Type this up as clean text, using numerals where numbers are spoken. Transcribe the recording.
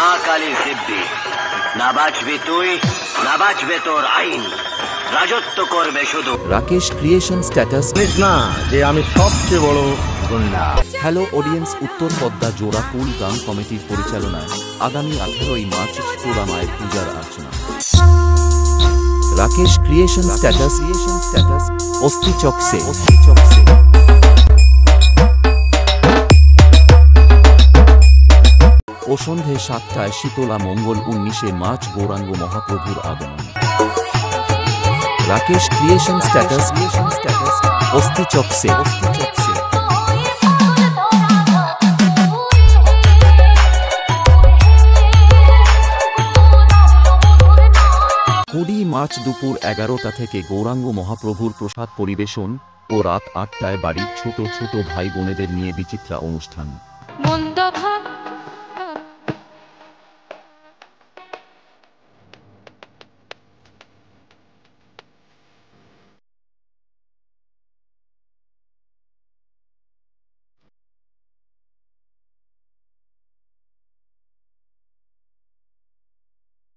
মা কালীর দিব্যি। না বাঁচবি তুই, না বাঁচবে তোর আইন, রাজত্ব করবে শুধু রাকেশ ক্রিয়েশন স্ট্যাটাস না যে আমি সবচেয়ে বড় গুন্ডা। হ্যালো অডিয়েন্স, উত্তর পদ্মা জোড়া ফুল গান কমিটির পরিচালনায় আগামী 18ই মার্চ তোরা মায়ের পূজার আর্চনা। রাকেশ ক্রিয়েশন স্ট্যাটাস অস্থি চকসে। ও সন্ধে 7টায় শীতলা মঙ্গল 19শে মার্চ গৌরাঙ্গ মহাপ্রভুর আগমন। রাকেশ ক্রিয়েশন স্ট্যাটাস অস্থি চকসে। মার্চ দুপুর 11টা থেকে গৌরাঙ্গ মহাপ্রভুর প্রসাদ পরিবেশন ও রাত 8টায় বাড়ির ছোট ছোট ভাই বোনেদের নিয়ে বিচিত্রা অনুষ্ঠান।